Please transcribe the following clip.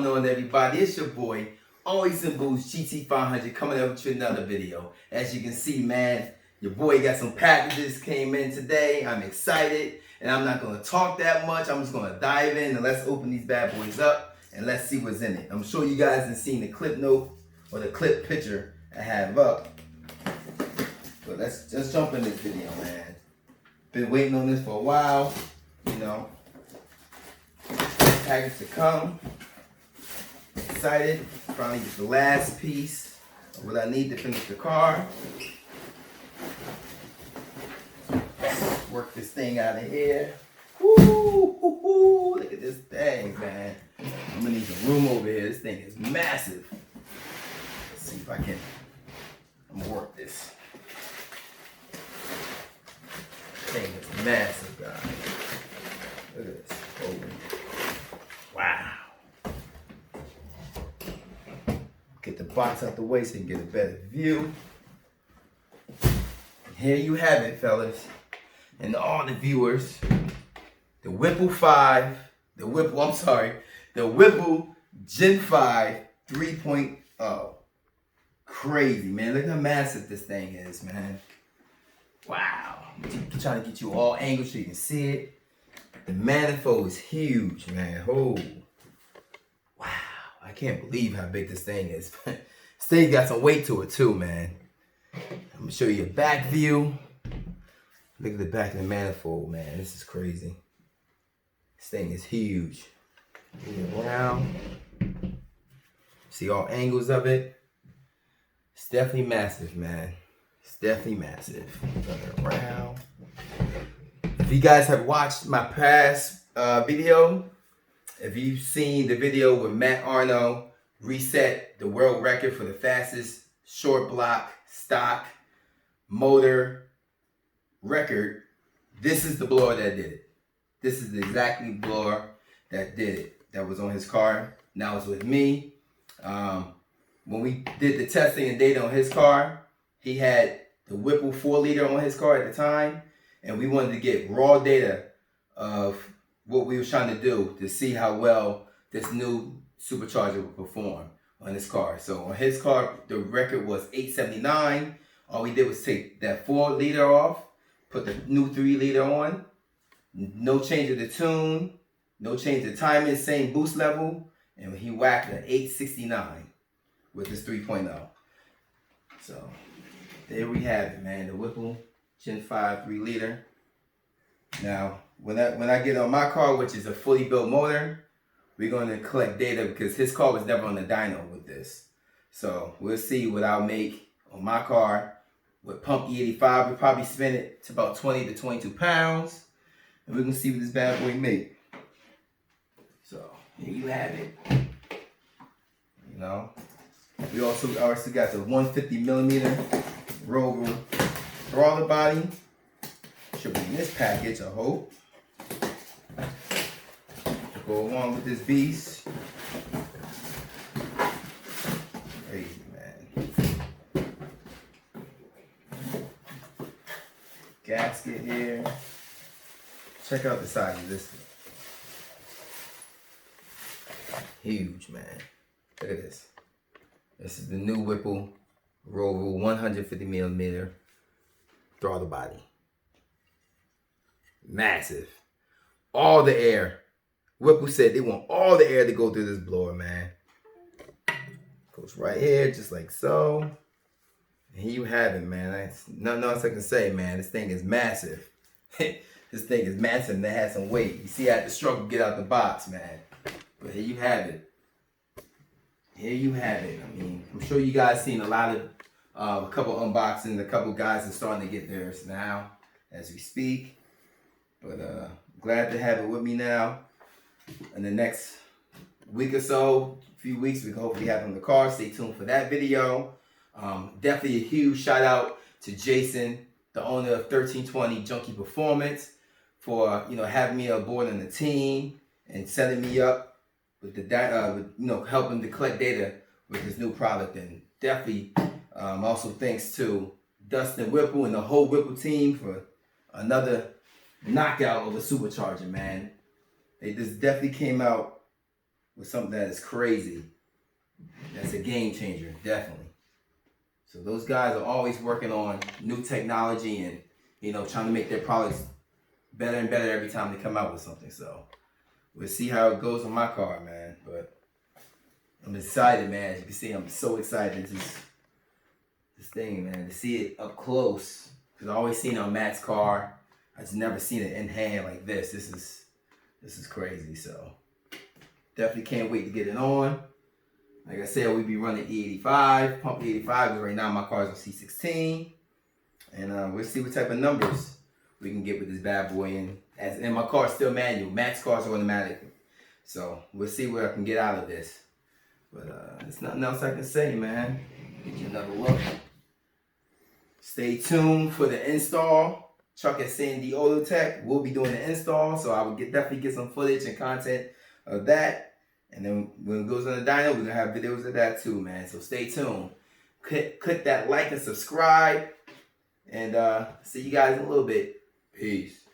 going on, everybody? It's your boy, Always in Boost GT500, coming up with you another video. As you can see, man, your boy got some packages came in today. I'm excited, and I'm not going to talk that much. I'm just going to dive in and let's open these bad boys up and let's see what's in it. I'm sure you guys have seen the clip note or the clip picture I have up. But let's just jump in this video, man. Been waiting on this for a while, you know. Package to come. Excited. Finally get the last piece of what I need to finish the car. Work this thing out of here. Woo! Look at this thing, man. I'm gonna need some room over here. This thing is massive. Let's see if I can. I'm gonna work this. This thing is massive, guys. Look at this. Oh. Wow. Get the box out the way so you can get a better view. And here you have it, fellas. And all the viewers. The Whipple Gen5 3.0. Crazy, man. Look how massive this thing is, man. Wow. I'm trying to get you all angles so you can see it. The manifold is huge, man. Oh. Wow. I can't believe how big this thing is. This thing got some weight to it too, man. I'm gonna show you a back view. Look at the back of the manifold, man. This is crazy. This thing is huge. Move it around. See all angles of it. It's definitely massive, man. It's definitely massive. Turn it around. If you guys have watched my past video, if you've seen the video where Matt Arno reset the world record for the fastest short block stock motor record, this is the blower that did it. This is the exactly blower that did it. That was on his car. Now it's with me. When we did the testing and data on his car, he had the Whipple 4-liter on his car at the time. And we wanted to get raw data of what we were trying to do to see how well this new supercharger would perform on this car. So on his car, the record was 879. All we did was take that 4-liter off, put the new 3-liter on. No change of the tune, no change of timing, same boost level. And he whacked an 869 with this 3.0. So there we have it, man. The Whipple Gen5 3-liter. Now, when I get on my car, which is a fully built motor, we're going to collect data because his car was never on the dyno with this. So we'll see what I'll make on my car with pump E85. We'll probably spin it to about 20 to 22 pounds. And we're going to see what this bad boy make. So here you have it. You know, we also got the 150 millimeter Roval throttle body. Should be in this package, I hope. To go along with this beast. Crazy, man. Gasket here. Check out the size of this. Huge, man. Look at this. This is the new Whipple Roval 150 millimeter throttle body. Massive. All the air. Whipple said they want all the air to go through this blower, man. Goes right here, just like so. And here you have it, man. That's nothing else I can say, man. This thing is massive. This thing is massive and it has some weight. You see I had to struggle to get out the box, man. But here you have it. Here you have it. I mean, I'm sure you guys seen a lot of, a couple unboxings. A couple guys are starting to get theirs now as we speak. But glad to have it with me now. In the next week or so, few weeks, we can hopefully have it in the car. Stay tuned for that video. Definitely a huge shout out to Jason, the owner of 1320 Junkie Performance, for having me aboard on the team and setting me up with the helping to collect data with this new product. And definitely also thanks to Dustin Whipple and the whole Whipple team for another knockout of a supercharger, man. They just definitely came out with something that is crazy, that's a game changer, definitely. So those guys are always working on new technology and, you know, trying to make their products better and better every time they come out with something. So we'll see how it goes on my car, man. But I'm excited, man. As you can see, I'm so excited. This thing, man, to see it up close. Because I always seen it on Matt's car. I just never seen it in hand like this. This is crazy. So definitely can't wait to get it on. Like I said, we be running E85, pump E85, because right now my car's on C16. And we'll see what type of numbers we can get with this bad boy. And my car's still manual. Matt's car's automatic. So we'll see what I can get out of this. But there's nothing else I can say, man. Get you another look. Stay tuned for the install. Chuck at C&D Autotech will be doing the install, so I will definitely get some footage and content of that. And then when it goes on the dyno, we're gonna have videos of that too, man. So stay tuned. Click that like and subscribe. And see you guys in a little bit. Peace.